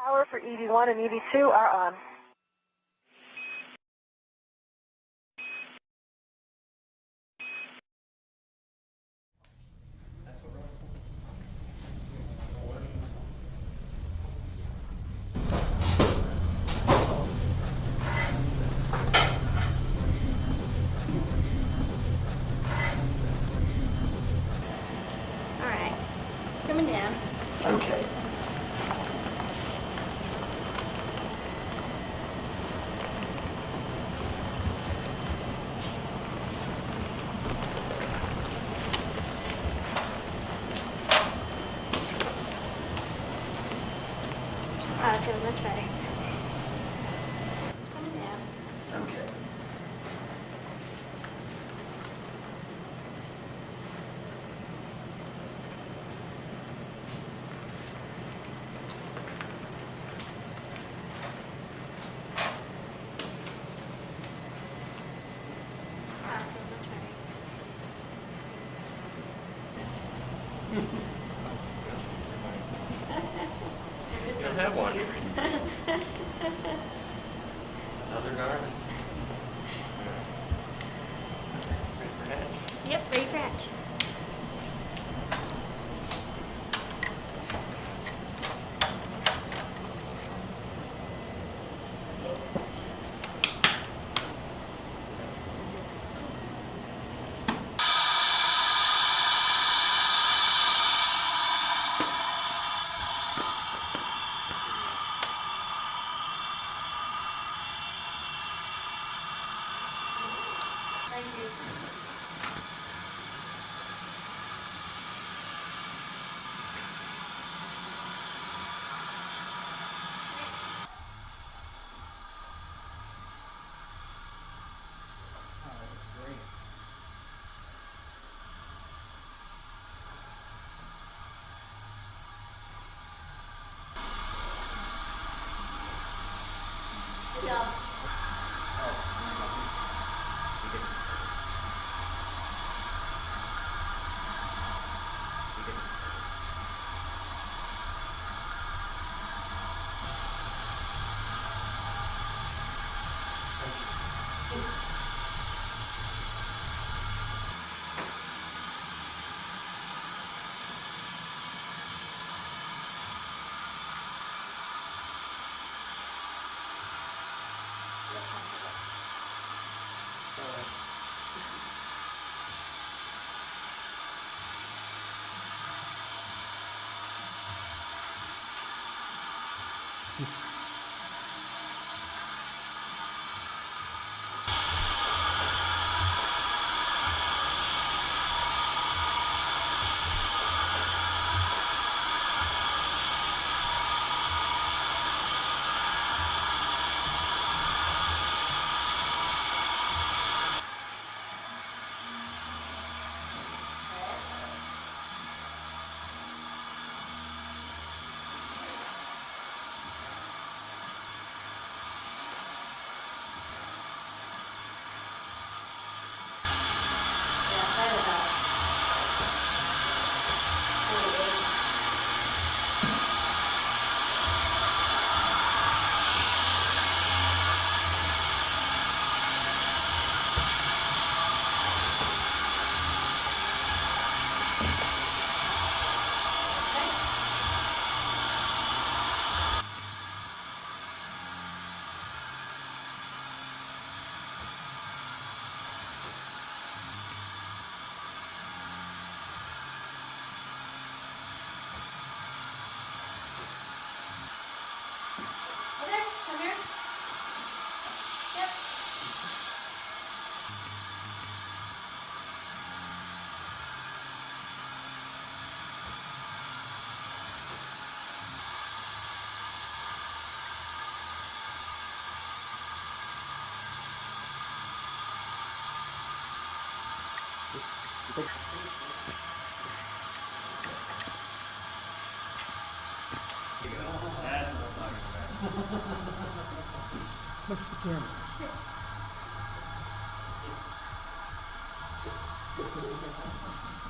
Power for EV1 and EV2 are on. All right, coming down. Okay. Oh, so much better. Coming down. Okay. Oh, so much better. You don't have one. Another garden. Ready for hatch? Yep, ready for hatch. Thank you. Good job. Yeah, right about 48. Okay, come here. Yep.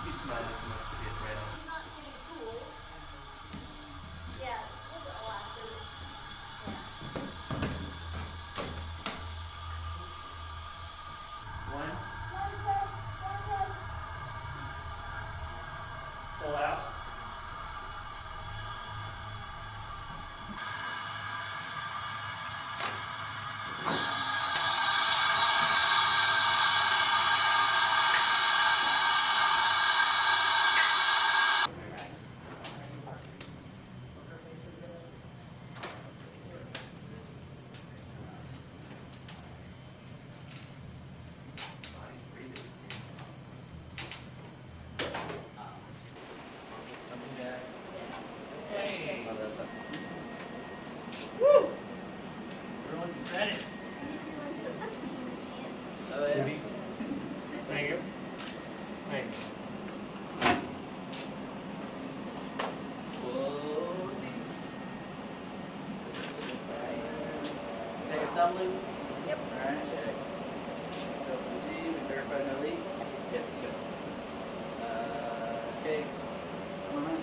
He's smiling too much to be afraid of. He's not getting cool. Yeah, a little bit of laughter. Woo! Everyone's excited. Oh yeah. Goodies. Thank you. Thanks. Whoa, geez. Got your thumb loops? Yep. Alright, check. LCG, we verified no leaks. Yes, yes. Okay. Come on in.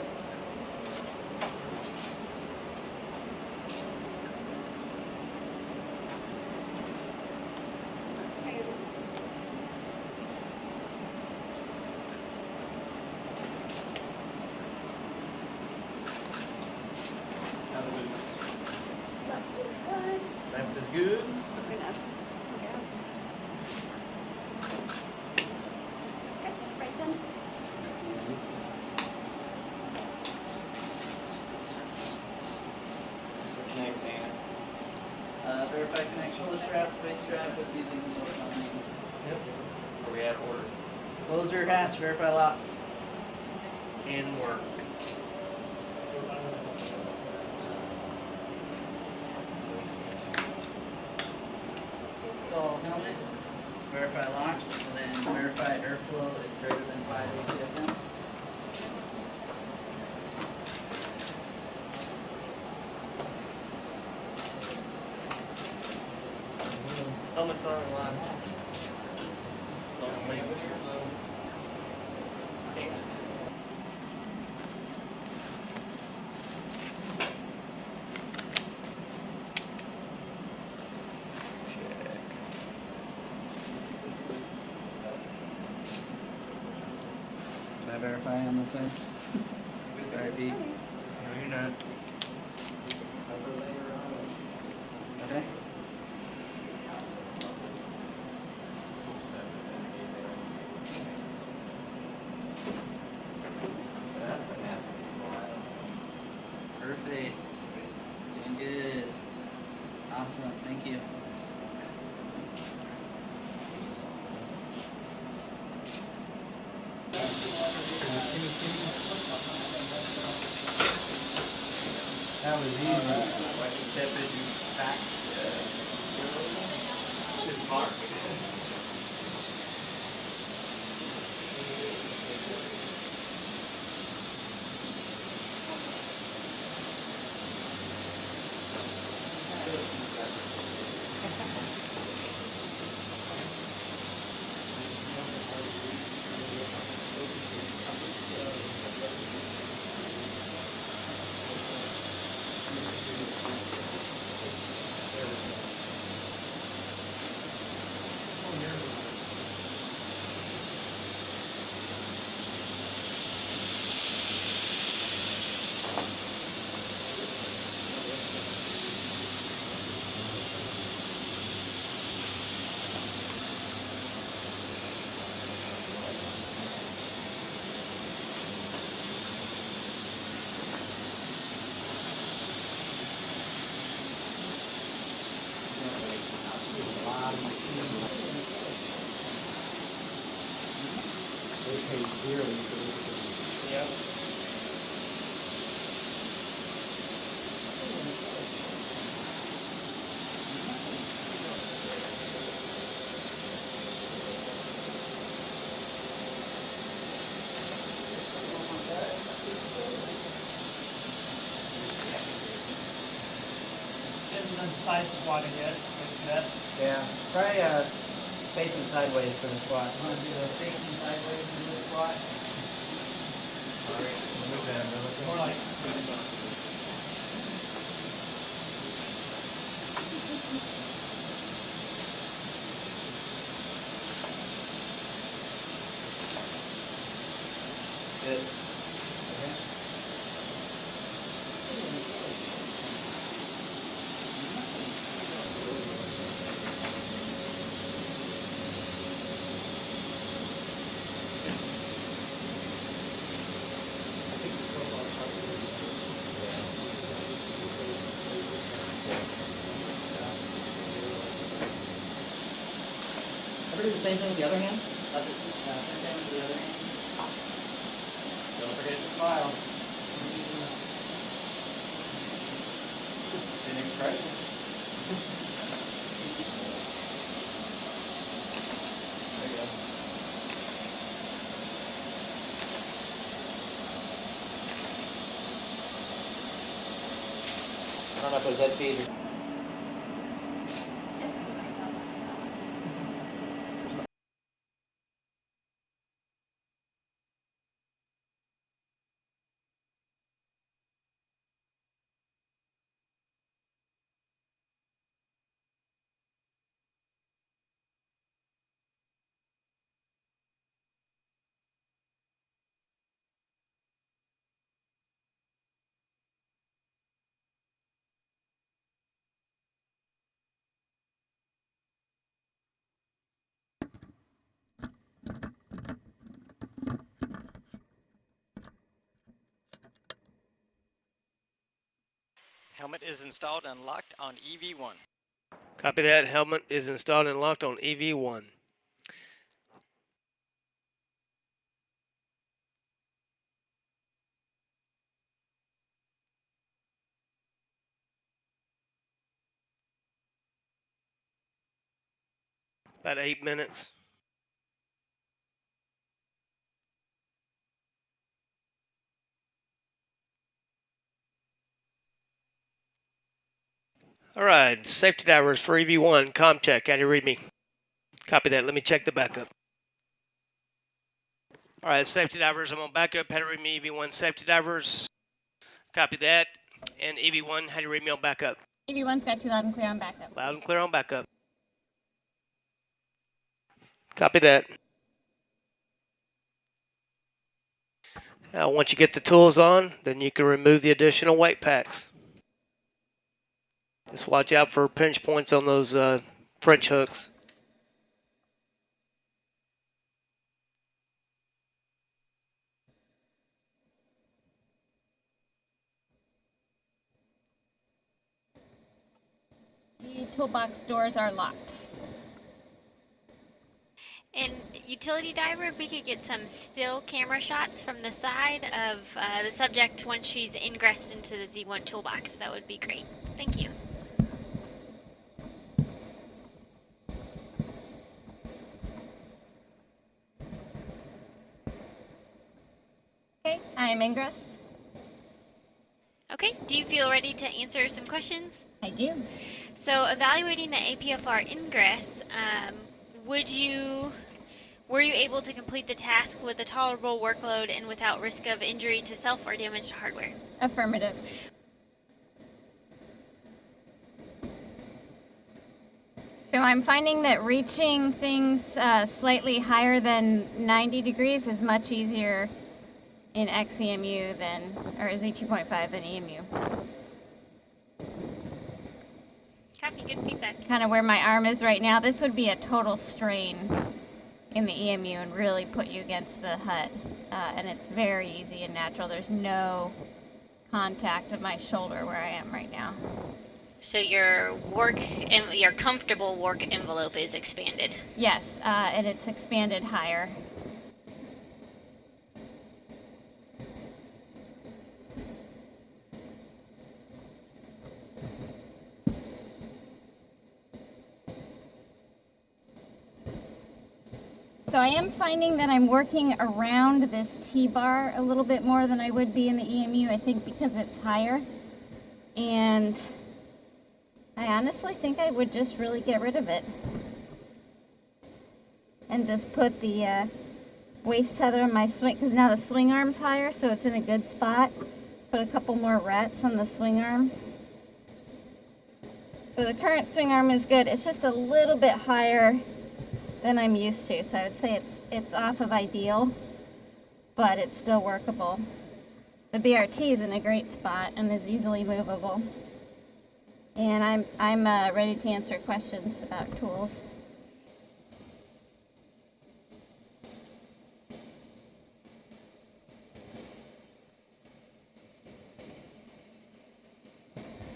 How the boots? Left is good. Left is good. We're gonna, yeah. Okay, right's in. What's next, Anna? Verify connect shoulder strap, space strap with using source only. Yep. Where we at order? Closer hatch, verify locked. In work. Install helmet, verify locked, and then verify airflow is greater than 5 ACFM. Helmets on and live. No sleep. Hey. Can I verify on this side? Sorry, Pete. No, you're not. Okay. Perfect. Doing good. Awesome. Thank you. That was easy. Step into facts. Good mark. Yep. Hasn't done side squatting yet, like that. Yeah. Try facing sideways for the squat. Want to do the facing sideways for the squat? Or like, Good. Okay. Ever do the same thing with the other hand? Same thing with the other hand. Don't forget to smile. Right? There you go. I don't know if it was SD or... Helmet is installed and locked on EV1. Copy that. Helmet is installed and locked on EV1. About 8 minutes. All right, safety divers for EV1, comm check. Can you read me? Copy that. Let me check the backup. All right, safety divers, I'm on backup. How to read me, EV1 safety divers. Copy that. And EV1, how do you read me on backup? EV1's got you loud and clear on backup. Loud and clear on backup. Copy that. Once you get the tools on, then you can remove the additional weight packs. Just watch out for pinch points on those French hooks. The toolbox doors are locked. And utility diver, if we could get some still camera shots from the side of the subject once she's ingressed into the Z1 toolbox, that would be great. Thank you. Okay, I'm ingress. Okay, do you feel ready to answer some questions? I do. So evaluating the APFR ingress, were you able to complete the task with a tolerable workload and without risk of injury to self or damage to hardware? Affirmative. So I'm finding that reaching things slightly higher than 90 degrees is much easier in X-EMU than, or Z2.5 than EMU. Copy, good feedback. Kind of where my arm is right now, this would be a total strain in the EMU and really put you against the hut. And it's very easy and natural. There's no contact of my shoulder where I am right now. So your comfortable work envelope is expanded. Yes, and it's expanded higher. So I am finding that I'm working around this T-bar a little bit more than I would be in the EMU, I think because it's higher. And I honestly think I would just really get rid of it. And just put the waist tether on my swing, because now the swing arm's higher, so it's in a good spot. Put a couple more rets on the swing arm. So the current swing arm is good. It's just a little bit higher than I'm used to, so I would say it's off of ideal, but it's still workable. The BRT is in a great spot and is easily movable. And I'm ready to answer questions about tools.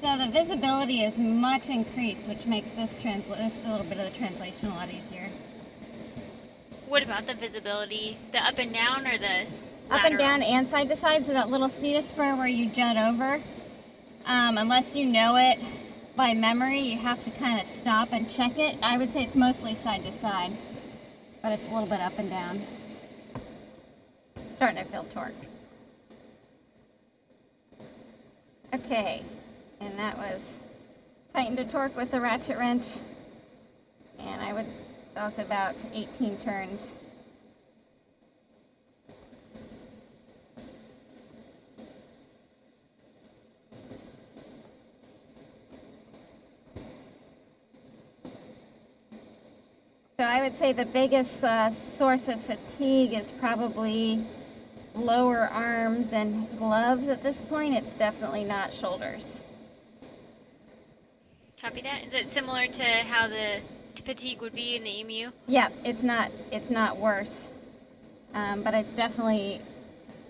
So the visibility is much increased, which makes this a little bit of the translation a lot easier. What about the visibility? The up and down or the Up and down and side to side, so that little seat spur where you jut over, unless you know it, by memory, you have to kind of stop and check it. I would say it's mostly side to side, but it's a little bit up and down. Starting to feel torque. Okay, and that was tightened to torque with the ratchet wrench, and that was about 18 turns. So I would say the biggest source of fatigue is probably lower arms and gloves at this point. It's definitely not shoulders. Copy that. Is it similar to how the fatigue would be in the EMU? Yeah, it's not worse, but it's definitely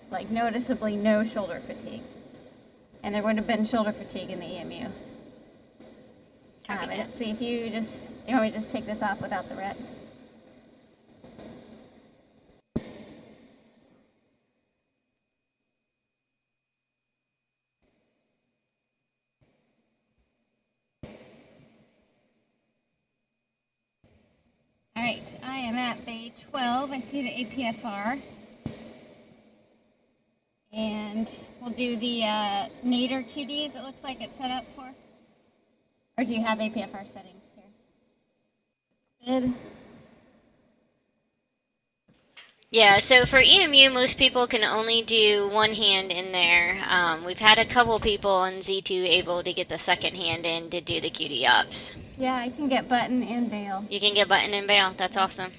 like noticeably no shoulder fatigue, and there would have been shoulder fatigue in the EMU. Copy that. Let's see if you want me to just take this off without the ret. Alright, I am at bay 12. I see the APFR. And we'll do the nadir QDs it looks like it's set up for. Or do you have APFR settings here? Good. Yeah, so for EMU, most people can only do one hand in there. We've had a couple people on Z2 able to get the second hand in to do the QD ops. Yeah, I can get button and bail. You can get button and bail. That's awesome.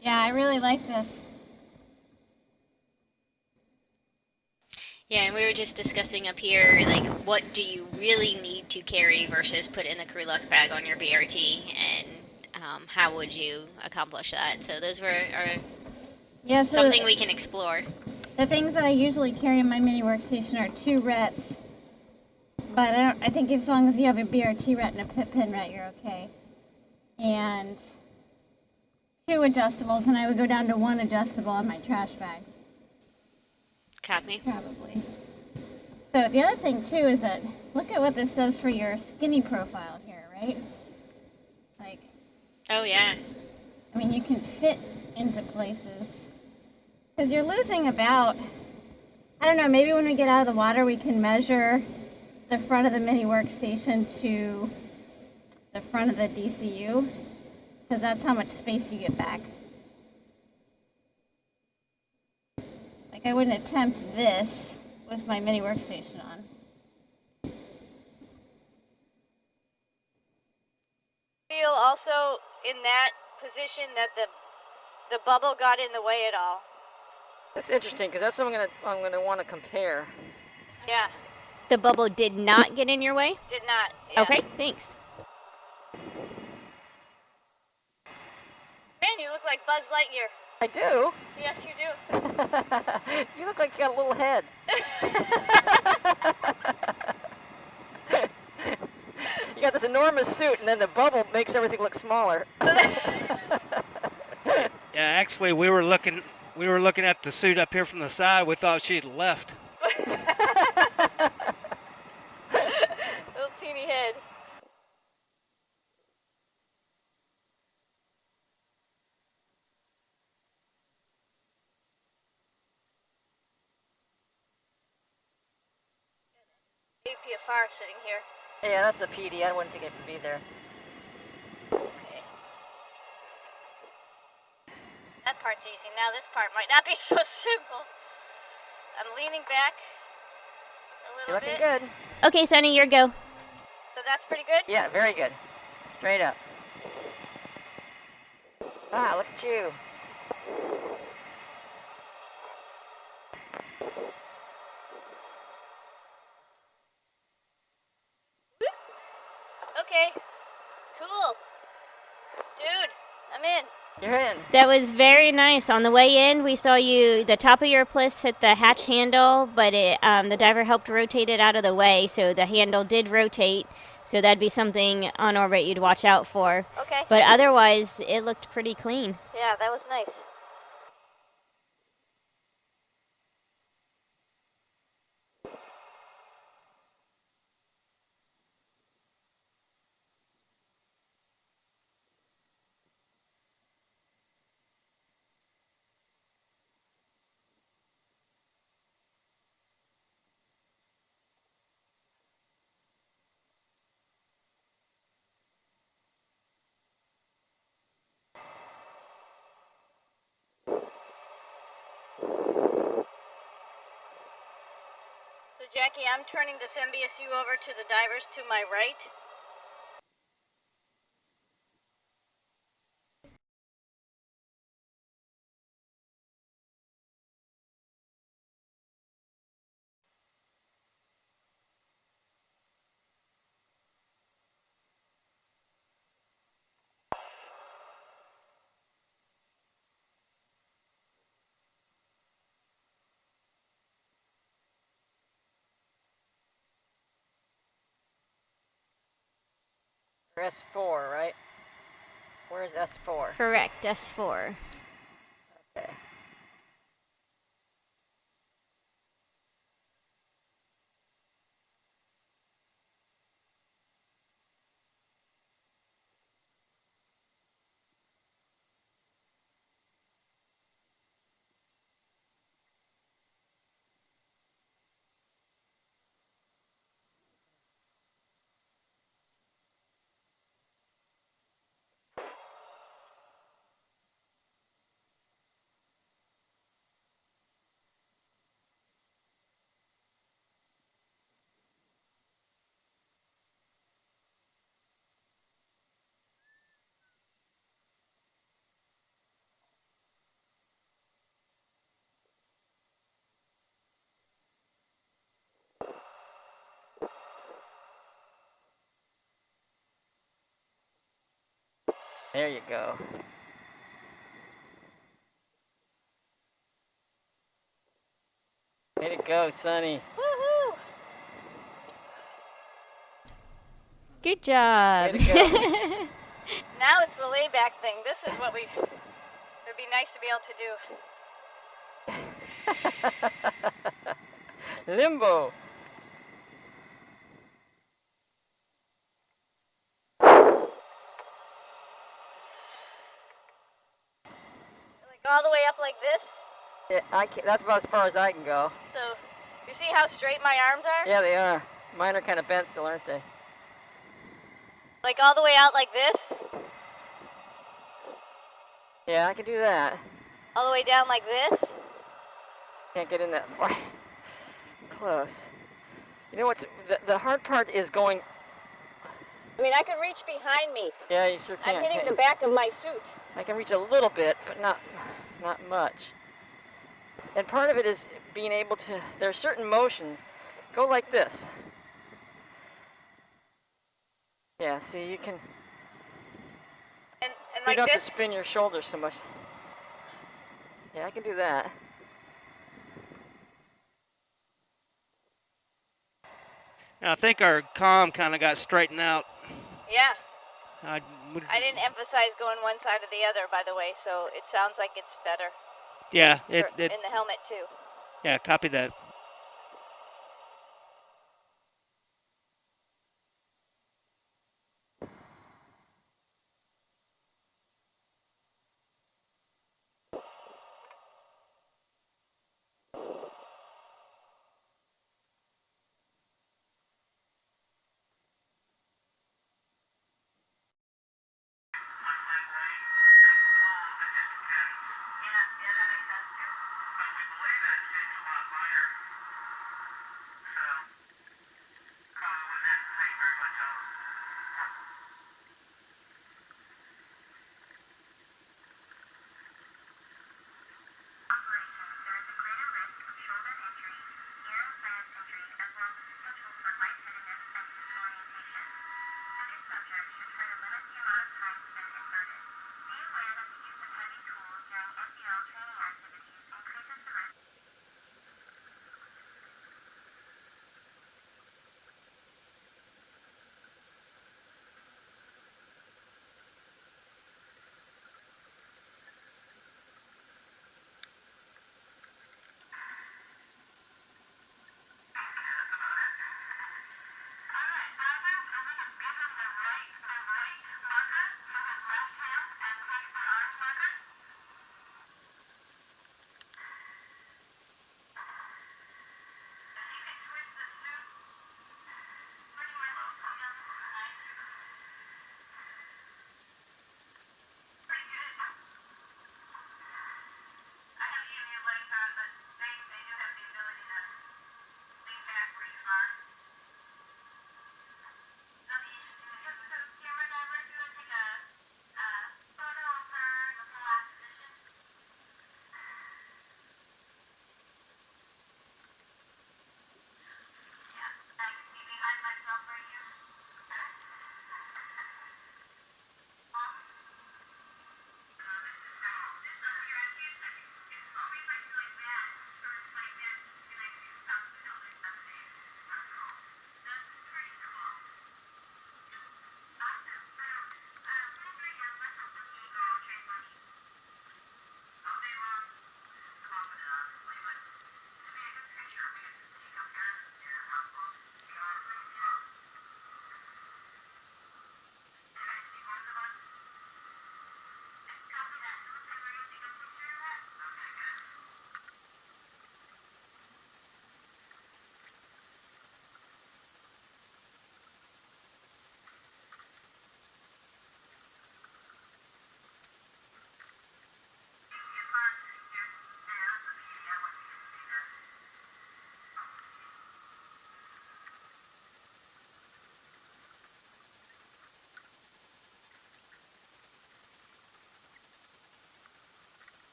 Yeah, I really like this. Yeah, and we were just discussing up here, like, what do you really need to carry versus put in the crew luck bag on your BRT, and how would you accomplish that? So those are something we can explore. The things that I usually carry in my mini workstation are 2 rets, but I think as long as you have a BRT ret and a pit pin ret, you're okay. And 2 adjustables, and I would go down to 1 adjustable on my trash bag. Copy. Probably. So the other thing too is that look at what this does for your skinny profile here, right? Like. Oh yeah. I mean, you can fit into places because you're losing about. I don't know. Maybe when we get out of the water, we can measure the front of the mini workstation to the front of the DCU, because that's how much space you get back. Like, I wouldn't attempt this with my mini workstation on. Feel also in that position that the bubble got in the way at all. That's interesting, because that's what I'm gonna want to compare. Yeah, The bubble did not get in your way? did not. Yeah. Okay, thanks. Man, you look like Buzz Lightyear. I do? Yes, you do. You look like you got a little head. You got this enormous suit, and then the bubble makes everything look smaller. Yeah, actually, we were looking at the suit up here from the side. We thought she'd left. Little teeny head. APFR sitting here. Yeah, that's a PD. I wouldn't think it would be there. Okay. That part's easy. Now this part might not be so simple. I'm leaning back a You're little looking bit. good. Okay, Sonny, your go. So that's pretty good? Yeah, very good. Straight up. Ah, look at you. Okay. Cool. Dude, I'm in. You're in. That was very nice. On the way in, we saw you, the top of your bliss hit the hatch handle, but the diver helped rotate it out of the way, so the handle did rotate. So that'd be something on orbit you'd watch out for. Okay. But otherwise, it looked pretty clean. Yeah, that was nice. So Jackie, I'm turning this MBSU over to the divers to my right. S4, right? Where's S4? Correct, S4. Okay. There you go. Way to go, Sonny. Woohoo! Good job. Way to go. Now it's the layback thing. This is what it'd be nice to be able to do. Limbo. Like all the way up like this. Yeah, that's about as far as I can go. So, you see how straight my arms are? Yeah, they are. Mine are kind of bent still, aren't they? Like all the way out like this. Yeah, I can do that. All the way down like this. Can't get in that far. Close. You know what's the hard part is going. I mean, I can reach behind me. Yeah, you sure can. I'm hitting the back of my suit. I can reach a little bit, but not much. And part of it is being able to. There are certain motions. Go like this. Yeah. See, you can. And You like don't have this. to spin your shoulders so much. Yeah, I can do that. Now, I think our comm kind of got straightened out. Yeah. I I didn't emphasize going one side or the other, by the way, so it sounds like it's better. Yeah, In the helmet too. yeah, copy that.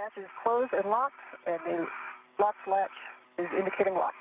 hatch is closed and locked, and the lock latch is indicating lock.